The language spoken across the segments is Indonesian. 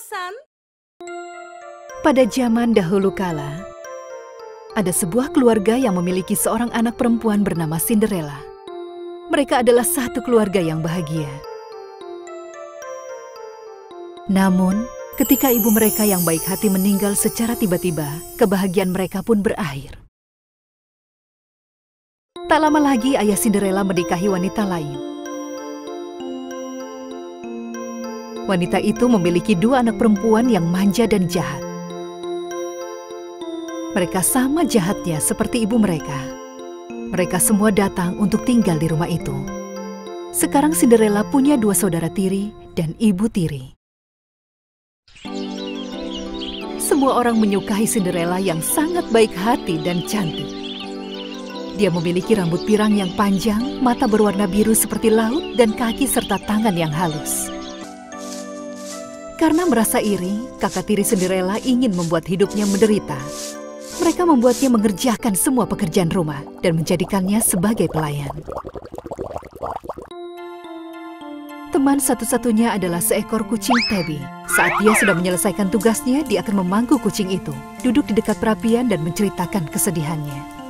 bosan. Pada zaman dahulu kala, ada sebuah keluarga yang memiliki seorang anak perempuan bernama Cinderella. Mereka adalah satu keluarga yang bahagia. Namun, ketika ibu mereka yang baik hati meninggal secara tiba-tiba, kebahagiaan mereka pun berakhir. Tak lama lagi ayah Cinderella menikahi wanita lain. Wanita itu memiliki dua anak perempuan yang manja dan jahat. Mereka sama jahatnya seperti ibu mereka. Mereka semua datang untuk tinggal di rumah itu. Sekarang Cinderella punya dua saudara tiri dan ibu tiri. Semua orang menyukai Cinderella yang sangat baik hati dan cantik. Dia memiliki rambut pirang yang panjang, mata berwarna biru seperti laut, dan kaki serta tangan yang halus. Karena merasa iri, kakak tiri Cinderella ingin membuat hidupnya menderita. Mereka membuatnya mengerjakan semua pekerjaan rumah dan menjadikannya sebagai pelayan. Teman satu-satunya adalah seekor kucing Tabby. Saat dia sudah menyelesaikan tugasnya, dia akan memangku kucing itu, duduk di dekat perapian dan menceritakan kesedihannya.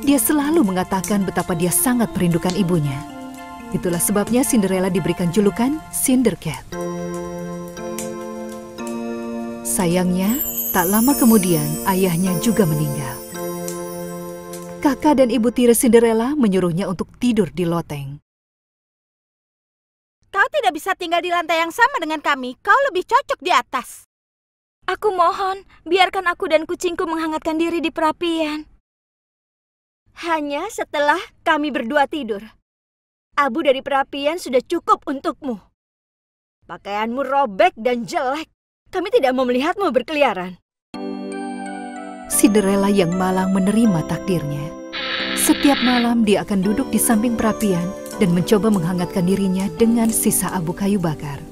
Dia selalu mengatakan betapa dia sangat merindukan ibunya. Itulah sebabnya Cinderella diberikan julukan Cindercat. Sayangnya, tak lama kemudian ayahnya juga meninggal. Kakak dan ibu tiri Cinderella menyuruhnya untuk tidur di loteng. Kau tidak bisa tinggal di lantai yang sama dengan kami. Kau lebih cocok di atas. Aku mohon, biarkan aku dan kucingku menghangatkan diri di perapian. Hanya setelah kami berdua tidur. Abu dari perapian sudah cukup untukmu. Pakaianmu robek dan jelek. Kami tidak mau melihatmu berkeliaran. Cinderella yang malang menerima takdirnya. Setiap malam dia akan duduk di samping perapian dan mencoba menghangatkan dirinya dengan sisa abu kayu bakar.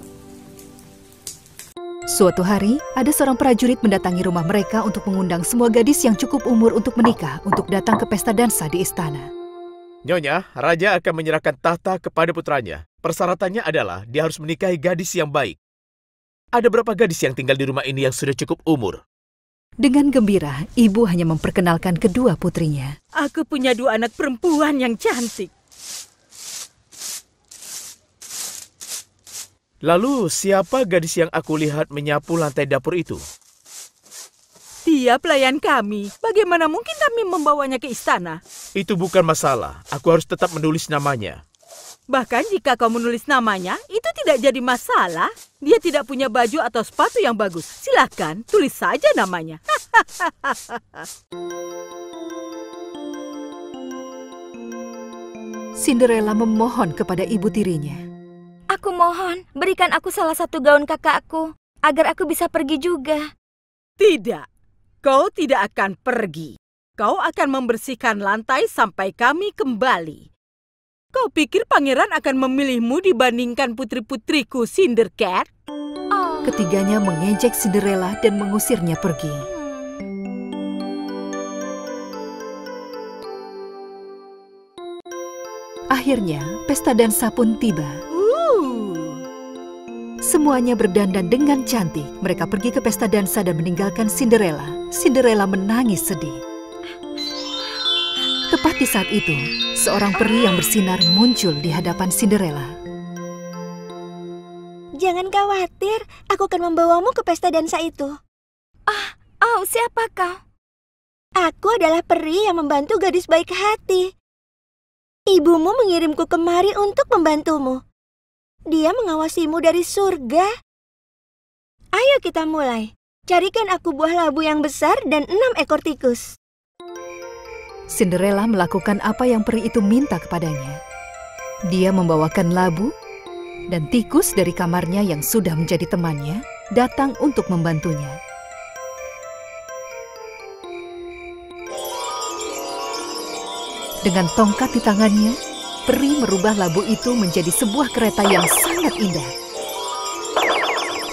Suatu hari, ada seorang prajurit mendatangi rumah mereka untuk mengundang semua gadis yang cukup umur untuk menikah untuk datang ke pesta dansa di istana. Nyonya, raja akan menyerahkan tahta kepada putranya. Persyaratannya adalah dia harus menikahi gadis yang baik. Ada berapa gadis yang tinggal di rumah ini yang sudah cukup umur? Dengan gembira, ibu hanya memperkenalkan kedua putrinya. Aku punya dua anak perempuan yang cantik. Lalu, siapa gadis yang aku lihat menyapu lantai dapur itu? Dia pelayan kami. Bagaimana mungkin kami membawanya ke istana? Itu bukan masalah. Aku harus tetap menulis namanya. Bahkan jika kau menulis namanya, itu tidak jadi masalah. Dia tidak punya baju atau sepatu yang bagus. Silakan, tulis saja namanya. Cinderella memohon kepada ibu tirinya. Aku mohon, berikan aku salah satu gaun kakakku, agar aku bisa pergi juga. Tidak, kau tidak akan pergi. Kau akan membersihkan lantai sampai kami kembali. Kau pikir pangeran akan memilihmu dibandingkan putri-putriku Cindercat? Oh. Ketiganya mengejek Cinderella dan mengusirnya pergi. Akhirnya, pesta dansa pun tiba. Semuanya berdandan dengan cantik. Mereka pergi ke pesta dansa dan meninggalkan Cinderella. Cinderella menangis sedih. Tepat di saat itu, seorang peri yang bersinar muncul di hadapan Cinderella. Jangan khawatir, aku akan membawamu ke pesta dansa itu. Siapa kau? Aku adalah peri yang membantu gadis baik hati. Ibumu mengirimku kemari untuk membantumu. Dia mengawasimu dari surga. Ayo kita mulai. Carikan aku buah labu yang besar dan 6 ekor tikus. Cinderella melakukan apa yang peri itu minta kepadanya. Dia membawakan labu, dan tikus dari kamarnya yang sudah menjadi temannya datang untuk membantunya. Dengan tongkat di tangannya, peri merubah labu itu menjadi sebuah kereta yang sangat indah.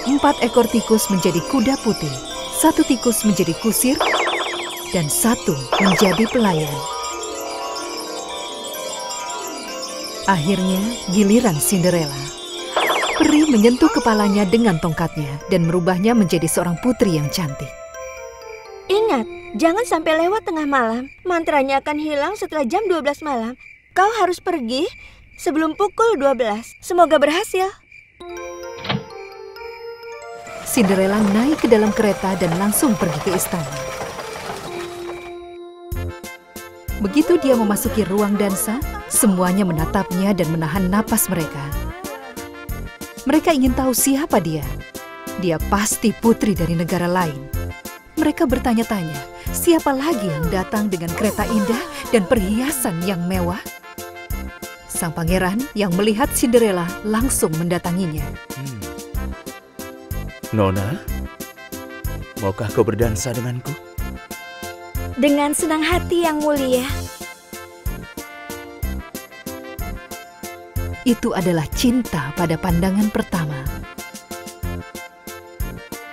4 ekor tikus menjadi kuda putih, 1 tikus menjadi kusir, dan 1 menjadi pelayan. Akhirnya, giliran Cinderella. Peri menyentuh kepalanya dengan tongkatnya dan merubahnya menjadi seorang putri yang cantik. Ingat, jangan sampai lewat tengah malam. Mantranya akan hilang setelah jam 12 malam. Kau harus pergi sebelum pukul 12. Semoga berhasil. Cinderella naik ke dalam kereta dan langsung pergi ke istana. Begitu dia memasuki ruang dansa, semuanya menatapnya dan menahan napas mereka. Mereka ingin tahu siapa dia. Dia pasti putri dari negara lain. Mereka bertanya-tanya, siapa lagi yang datang dengan kereta indah dan perhiasan yang mewah? Sang pangeran yang melihat Cinderella langsung mendatanginya. Nona, maukah kau berdansa denganku? Dengan senang hati yang mulia. Itu adalah cinta pada pandangan pertama.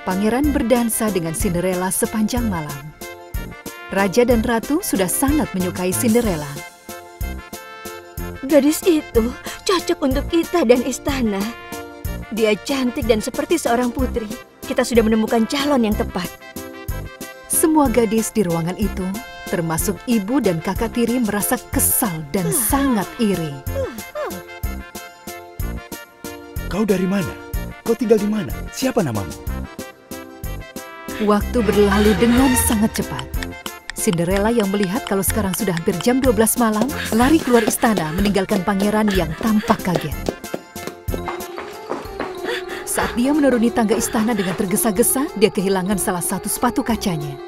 Pangeran berdansa dengan Cinderella sepanjang malam. Raja dan ratu sudah sangat menyukai Cinderella. Gadis itu cocok untuk kita dan istana. Dia cantik dan seperti seorang putri. Kita sudah menemukan calon yang tepat. Semua gadis di ruangan itu, termasuk ibu dan kakak tiri, merasa kesal dan sangat iri. Kau dari mana? Kau tinggal di mana? Siapa namamu? Waktu berlalu dengan sangat cepat. Cinderella yang melihat kalau sekarang sudah hampir jam 12 malam, lari keluar istana meninggalkan pangeran yang tampak kaget. Saat dia menuruni tangga istana dengan tergesa-gesa, dia kehilangan salah satu sepatu kacanya.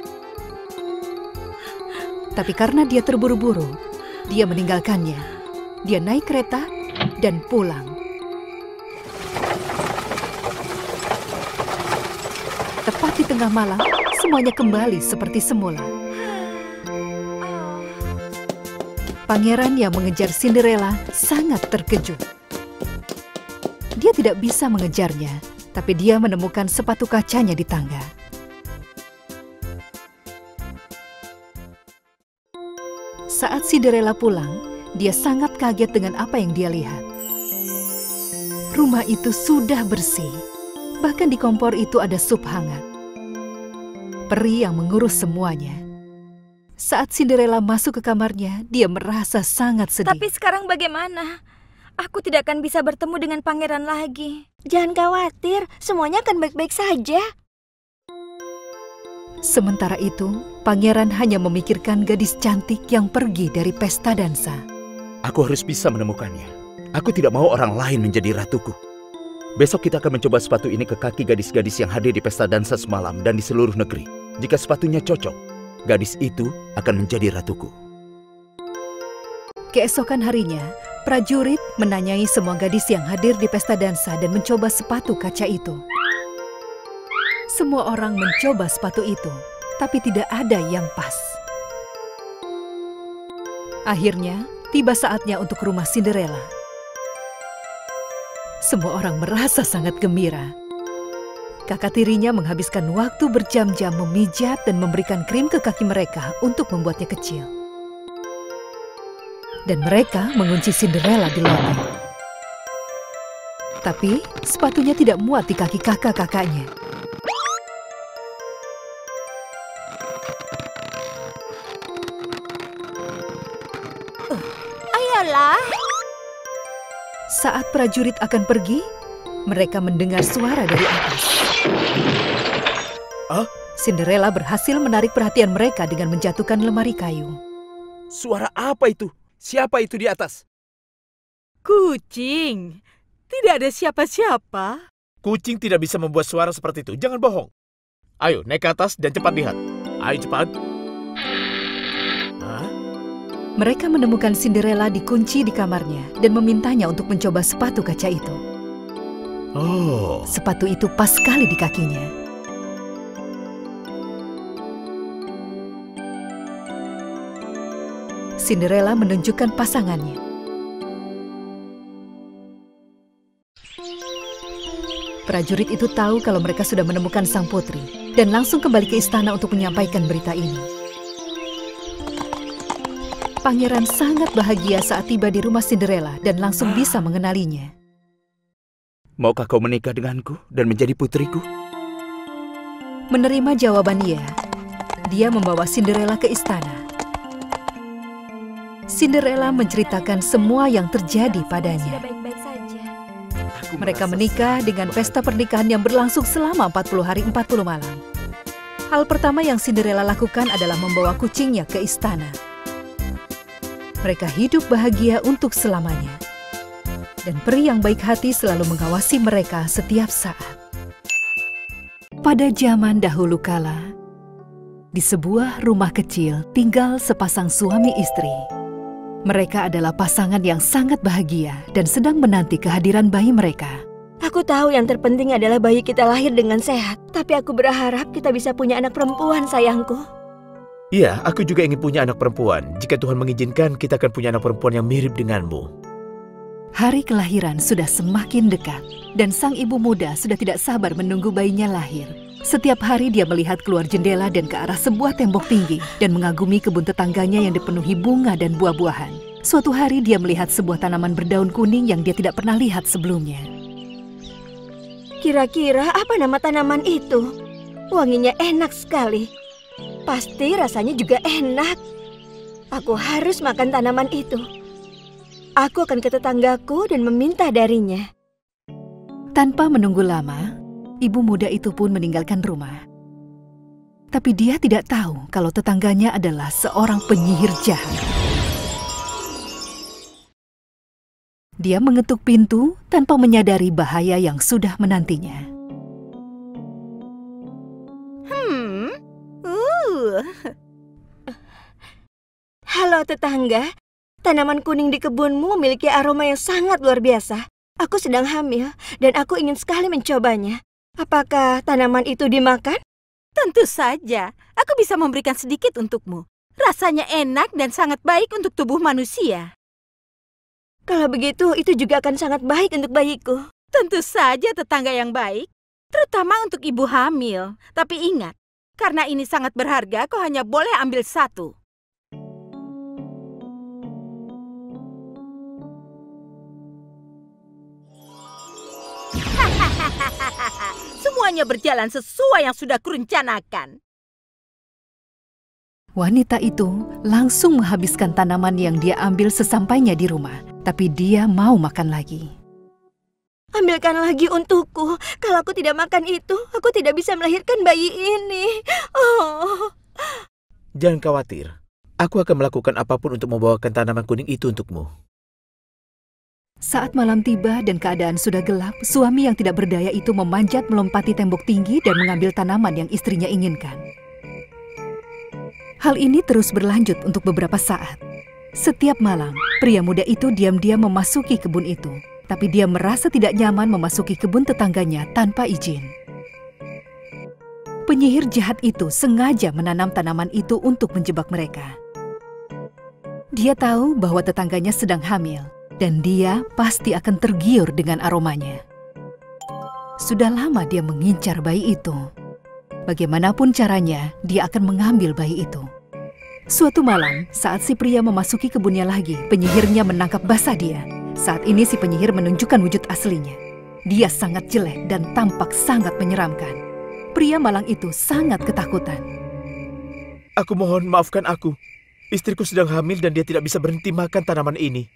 Tapi karena dia terburu-buru, dia meninggalkannya. Dia naik kereta dan pulang. Tepat di tengah malam, semuanya kembali seperti semula. Pangeran yang mengejar Cinderella sangat terkejut. Dia tidak bisa mengejarnya, tapi dia menemukan sepatu kacanya di tangga. Saat Cinderella pulang, dia sangat kaget dengan apa yang dia lihat. Rumah itu sudah bersih. Bahkan di kompor itu ada sup hangat. Peri yang mengurus semuanya. Saat Cinderella masuk ke kamarnya, dia merasa sangat sedih. Tapi sekarang bagaimana? Aku tidak akan bisa bertemu dengan pangeran lagi. Jangan khawatir, semuanya akan baik-baik saja. Sementara itu, pangeran hanya memikirkan gadis cantik yang pergi dari pesta dansa. Aku harus bisa menemukannya. Aku tidak mau orang lain menjadi ratuku. Besok kita akan mencoba sepatu ini ke kaki gadis-gadis yang hadir di pesta dansa semalam dan di seluruh negeri. Jika sepatunya cocok, gadis itu akan menjadi ratuku. Keesokan harinya, prajurit menanyai semua gadis yang hadir di pesta dansa dan mencoba sepatu kaca itu. Semua orang mencoba sepatu itu, tapi tidak ada yang pas. Akhirnya, tiba saatnya untuk rumah Cinderella. Semua orang merasa sangat gembira. Kakak tirinya menghabiskan waktu berjam-jam memijat dan memberikan krim ke kaki mereka untuk membuatnya kecil. Dan mereka mengunci Cinderella di lobi. Tapi sepatunya tidak muat di kaki kakak-kakaknya. Ayolah. Saat prajurit akan pergi, mereka mendengar suara dari atas. Cinderella berhasil menarik perhatian mereka dengan menjatuhkan lemari kayu. Suara apa itu? Siapa itu di atas? Kucing. Tidak ada siapa-siapa. Kucing tidak bisa membuat suara seperti itu. Jangan bohong. Ayo, naik ke atas dan cepat lihat. Ayo cepat. Mereka menemukan Cinderella dikunci di kamarnya dan memintanya untuk mencoba sepatu kaca itu. Oh. Sepatu itu pas sekali di kakinya. Cinderella menunjukkan pasangannya. Prajurit itu tahu kalau mereka sudah menemukan sang putri dan langsung kembali ke istana untuk menyampaikan berita ini. Pangeran sangat bahagia saat tiba di rumah Cinderella dan langsung bisa mengenalinya. Maukah kau menikah denganku dan menjadi putriku? Menerima jawaban iya, dia membawa Cinderella ke istana. Cinderella menceritakan semua yang terjadi padanya. Sudah baik-baik saja. Mereka menikah dengan pesta pernikahan yang berlangsung selama 40 hari 40 malam. Hal pertama yang Cinderella lakukan adalah membawa kucingnya ke istana. Mereka hidup bahagia untuk selamanya. Dan peri yang baik hati selalu mengawasi mereka setiap saat. Pada zaman dahulu kala, di sebuah rumah kecil tinggal sepasang suami istri. Mereka adalah pasangan yang sangat bahagia dan sedang menanti kehadiran bayi mereka. Aku tahu yang terpenting adalah bayi kita lahir dengan sehat. Tapi aku berharap kita bisa punya anak perempuan, sayangku. Iya, aku juga ingin punya anak perempuan. Jika Tuhan mengizinkan, kita akan punya anak perempuan yang mirip denganmu. Hari kelahiran sudah semakin dekat, dan sang ibu muda sudah tidak sabar menunggu bayinya lahir. Setiap hari dia melihat keluar jendela dan ke arah sebuah tembok tinggi dan mengagumi kebun tetangganya yang dipenuhi bunga dan buah-buahan. Suatu hari dia melihat sebuah tanaman berdaun kuning yang dia tidak pernah lihat sebelumnya. Kira-kira apa nama tanaman itu? Wanginya enak sekali. Pasti rasanya juga enak. Aku harus makan tanaman itu. Aku akan ke tetanggaku dan meminta darinya. Tanpa menunggu lama, ibu muda itu pun meninggalkan rumah. Tapi dia tidak tahu kalau tetangganya adalah seorang penyihir jahat. Dia mengetuk pintu tanpa menyadari bahaya yang sudah menantinya. Halo tetangga, tanaman kuning di kebunmu memiliki aroma yang sangat luar biasa. Aku sedang hamil dan aku ingin sekali mencobanya. Apakah tanaman itu dimakan? Tentu saja, aku bisa memberikan sedikit untukmu. Rasanya enak dan sangat baik untuk tubuh manusia. Kalau begitu, itu juga akan sangat baik untuk bayiku. Tentu saja tetangga yang baik, terutama untuk ibu hamil. Tapi ingat, karena ini sangat berharga, kau hanya boleh ambil satu. Semuanya berjalan sesuai yang sudah kurencanakan. Wanita itu langsung menghabiskan tanaman yang dia ambil sesampainya di rumah. Tapi dia mau makan lagi. Ambilkan lagi untukku. Kalau aku tidak makan itu, aku tidak bisa melahirkan bayi ini. Oh. Jangan khawatir. Aku akan melakukan apapun untuk membawakan tanaman kuning itu untukmu. Saat malam tiba dan keadaan sudah gelap, suami yang tidak berdaya itu memanjat melompati tembok tinggi dan mengambil tanaman yang istrinya inginkan. Hal ini terus berlanjut untuk beberapa saat. Setiap malam, pria muda itu diam-diam memasuki kebun itu. Tapi dia merasa tidak nyaman memasuki kebun tetangganya tanpa izin. Penyihir jahat itu sengaja menanam tanaman itu untuk menjebak mereka. Dia tahu bahwa tetangganya sedang hamil, dan dia pasti akan tergiur dengan aromanya. Sudah lama dia mengincar bayi itu. Bagaimanapun caranya, dia akan mengambil bayi itu. Suatu malam, saat si pria memasuki kebunnya lagi, penyihirnya menangkap basah dia. Saat ini si penyihir menunjukkan wujud aslinya. Dia sangat jelek dan tampak sangat menyeramkan. Pria malang itu sangat ketakutan. Aku mohon maafkan aku. Istriku sedang hamil dan dia tidak bisa berhenti makan tanaman ini.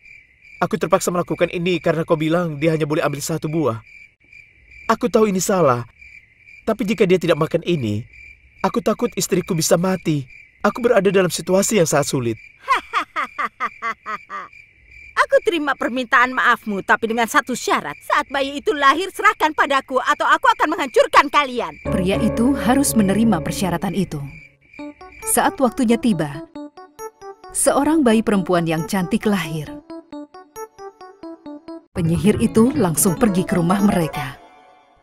Aku terpaksa melakukan ini karena kau bilang dia hanya boleh ambil satu buah. Aku tahu ini salah. Tapi jika dia tidak makan ini, aku takut istriku bisa mati. Aku berada dalam situasi yang sangat sulit. Aku terima permintaan maafmu, tapi dengan satu syarat. Saat bayi itu lahir, serahkan padaku atau aku akan menghancurkan kalian. Pria itu harus menerima persyaratan itu. Saat waktunya tiba, seorang bayi perempuan yang cantik lahir. Penyihir itu langsung pergi ke rumah mereka.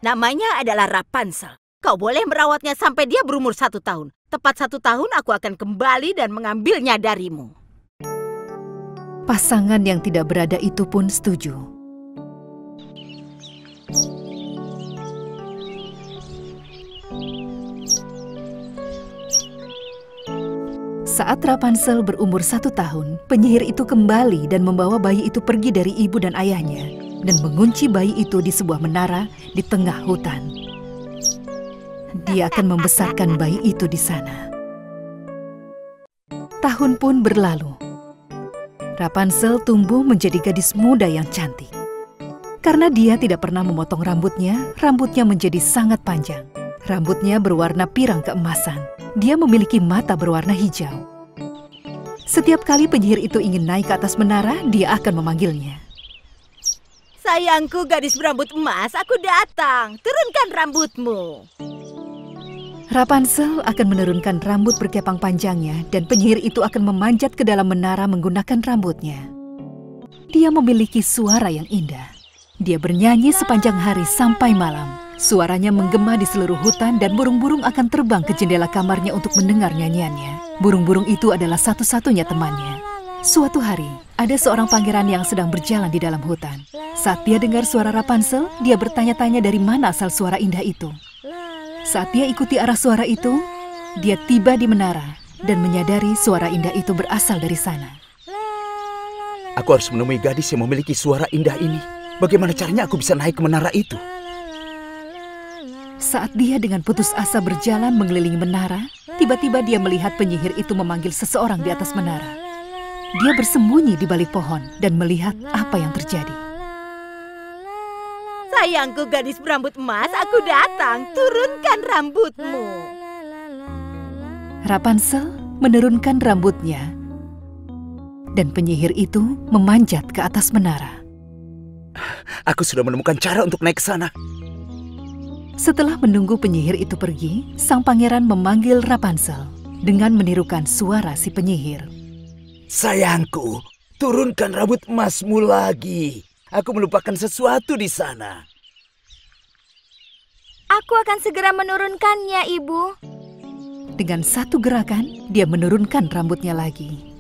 Namanya adalah Rapunzel. Kau boleh merawatnya sampai dia berumur 1 tahun. Tepat 1 tahun aku akan kembali dan mengambilnya darimu. Pasangan yang tidak berada itu pun setuju. Saat Rapunzel berumur 1 tahun, penyihir itu kembali dan membawa bayi itu pergi dari ibu dan ayahnya. dan mengunci bayi itu di sebuah menara di tengah hutan. Dia akan membesarkan bayi itu di sana. Tahun pun berlalu. Rapunzel tumbuh menjadi gadis muda yang cantik. Karena dia tidak pernah memotong rambutnya menjadi sangat panjang. Rambutnya berwarna pirang keemasan. Dia memiliki mata berwarna hijau. Setiap kali penyihir itu ingin naik ke atas menara, dia akan memanggilnya. Sayangku gadis berambut emas, aku datang. Turunkan rambutmu. Rapunzel akan menurunkan rambut berkepang panjangnya dan penyihir itu akan memanjat ke dalam menara menggunakan rambutnya. Dia memiliki suara yang indah. Dia bernyanyi sepanjang hari sampai malam. Suaranya menggema di seluruh hutan dan burung-burung akan terbang ke jendela kamarnya untuk mendengar nyanyiannya. Burung-burung itu adalah satu-satunya temannya. Suatu hari, ada seorang pangeran yang sedang berjalan di dalam hutan. Saat dia dengar suara Rapunzel, dia bertanya-tanya dari mana asal suara indah itu. Saat dia ikuti arah suara itu, dia tiba di menara dan menyadari suara indah itu berasal dari sana. Aku harus menemui gadis yang memiliki suara indah ini. Bagaimana caranya aku bisa naik ke menara itu? Saat dia dengan putus asa berjalan mengelilingi menara, tiba-tiba dia melihat penyihir itu memanggil seseorang di atas menara. Dia bersembunyi di balik pohon dan melihat apa yang terjadi. Sayangku gadis berambut emas, aku datang. Turunkan rambutmu. Rapunzel menurunkan rambutnya dan penyihir itu memanjat ke atas menara. Aku sudah menemukan cara untuk naik ke sana. Setelah menunggu penyihir itu pergi, sang pangeran memanggil Rapunzel dengan menirukan suara si penyihir. Sayangku, turunkan rambut emasmu lagi. Aku melupakan sesuatu di sana. Aku akan segera menurunkannya, Ibu. Dengan satu gerakan, dia menurunkan rambutnya lagi.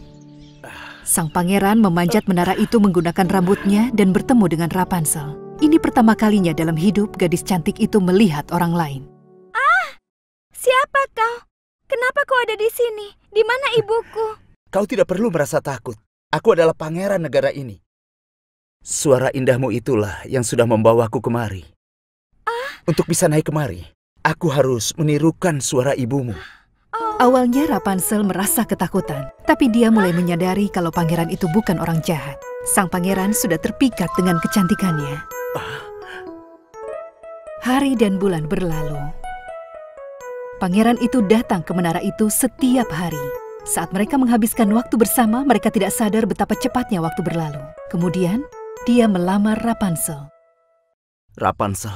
Sang pangeran memanjat menara itu menggunakan rambutnya dan bertemu dengan Rapunzel. Ini pertama kalinya dalam hidup gadis cantik itu melihat orang lain. Ah, siapa kau? Kenapa kau ada di sini? Di mana ibuku? Kau tidak perlu merasa takut. Aku adalah pangeran negara ini. Suara indahmu itulah yang sudah membawaku kemari. Untuk bisa naik kemari, aku harus menirukan suara ibumu. Awalnya Rapunzel merasa ketakutan, tapi dia mulai menyadari kalau pangeran itu bukan orang jahat. Sang pangeran sudah terpikat dengan kecantikannya. Hari dan bulan berlalu. Pangeran itu datang ke menara itu setiap hari. Saat mereka menghabiskan waktu bersama, mereka tidak sadar betapa cepatnya waktu berlalu. Kemudian, dia melamar Rapunzel. Rapunzel,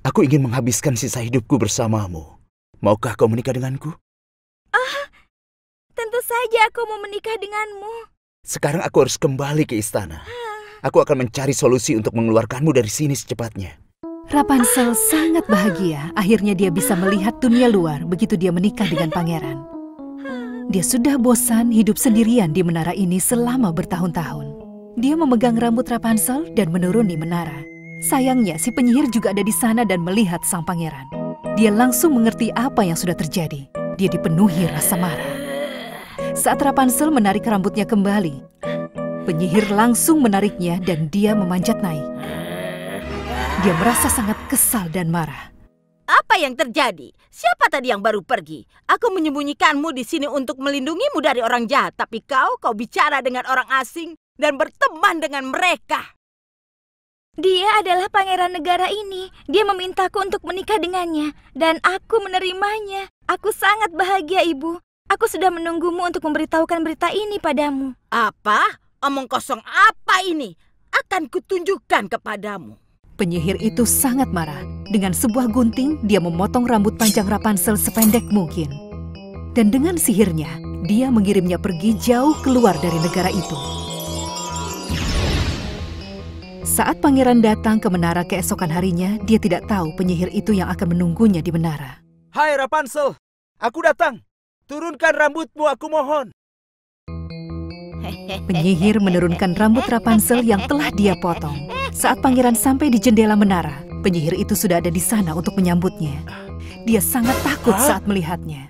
aku ingin menghabiskan sisa hidupku bersamamu. Maukah kau menikah denganku? Tentu saja aku mau menikah denganmu. Sekarang aku harus kembali ke istana. Aku akan mencari solusi untuk mengeluarkanmu dari sini secepatnya. Rapunzel sangat bahagia. Akhirnya dia bisa melihat dunia luar begitu dia menikah dengan pangeran. Dia sudah bosan hidup sendirian di menara ini selama bertahun-tahun. Dia memegang rambut Rapunzel dan menuruni menara. Sayangnya si penyihir juga ada di sana dan melihat sang pangeran. Dia langsung mengerti apa yang sudah terjadi. Dia dipenuhi rasa marah. Saat Rapunzel menarik rambutnya kembali, penyihir langsung menariknya dan dia memanjat naik. Dia merasa sangat kesal dan marah. Apa yang terjadi? Siapa tadi yang baru pergi? Aku menyembunyikanmu di sini untuk melindungimu dari orang jahat, tapi kau bicara dengan orang asing dan berteman dengan mereka. Dia adalah pangeran negara ini. Dia memintaku untuk menikah dengannya dan aku menerimanya. Aku sangat bahagia, Ibu. Aku sudah menunggumu untuk memberitahukan berita ini padamu. Apa? Omong kosong apa ini? Akan kutunjukkan kepadamu. Penyihir itu sangat marah. Dengan sebuah gunting, dia memotong rambut panjang Rapunzel sependek mungkin. Dan dengan sihirnya, dia mengirimnya pergi jauh keluar dari negara itu. Saat pangeran datang ke menara keesokan harinya, dia tidak tahu penyihir itu yang akan menunggunya di menara. Hai Rapunzel, aku datang. Turunkan rambutmu, aku mohon. Penyihir menurunkan rambut Rapunzel yang telah dia potong. Saat pangeran sampai di jendela menara, penyihir itu sudah ada di sana untuk menyambutnya. Dia sangat takut saat melihatnya.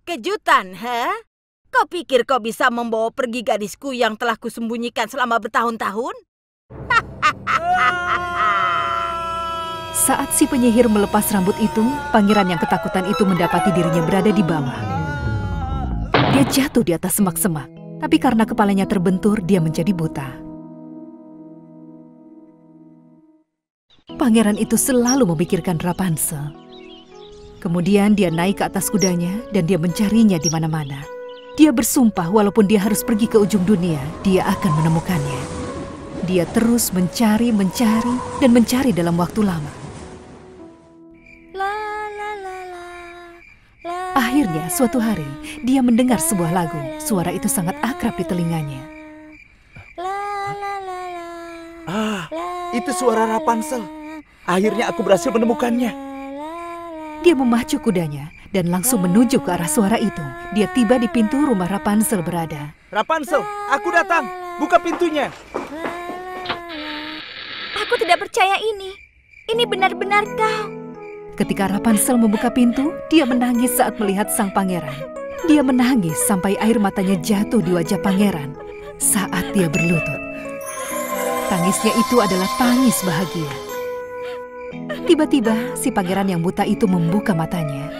Kejutan, ha? Kau pikir kau bisa membawa pergi gadisku yang telah kusembunyikan selama bertahun-tahun? Saat si penyihir melepas rambut itu, pangeran yang ketakutan itu mendapati dirinya berada di bawah. Dia jatuh di atas semak-semak, tapi karena kepalanya terbentur, dia menjadi buta. Pangeran itu selalu memikirkan Rapunzel. Kemudian dia naik ke atas kudanya dan dia mencarinya di mana-mana. Dia bersumpah walaupun dia harus pergi ke ujung dunia, dia akan menemukannya. Dia terus mencari, dan mencari dalam waktu lama. Akhirnya, suatu hari, dia mendengar sebuah lagu. Suara itu sangat akrab di telinganya. Itu suara Rapunzel. Akhirnya aku berhasil menemukannya. Dia memacu kudanya dan langsung menuju ke arah suara itu. Dia tiba di pintu rumah Rapunzel berada. Rapunzel, aku datang. Buka pintunya. Aku tidak percaya ini. Ini benar-benar kau. Ketika Rapunzel membuka pintu, dia menangis saat melihat sang pangeran. Dia menangis sampai air matanya jatuh di wajah pangeran saat dia berlutut. Tangisnya itu adalah tangis bahagia. Tiba-tiba, si pangeran yang buta itu membuka matanya.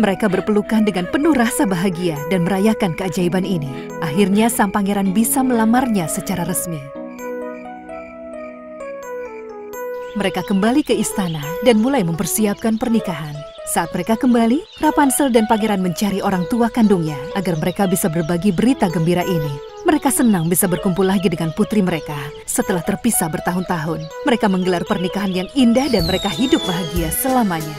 Mereka berpelukan dengan penuh rasa bahagia dan merayakan keajaiban ini. Akhirnya, sang pangeran bisa melamarnya secara resmi. Mereka kembali ke istana dan mulai mempersiapkan pernikahan. Saat mereka kembali, Rapunzel dan pangeran mencari orang tua kandungnya agar mereka bisa berbagi berita gembira ini. Mereka senang bisa berkumpul lagi dengan putri mereka setelah terpisah bertahun-tahun. Mereka menggelar pernikahan yang indah dan mereka hidup bahagia selamanya.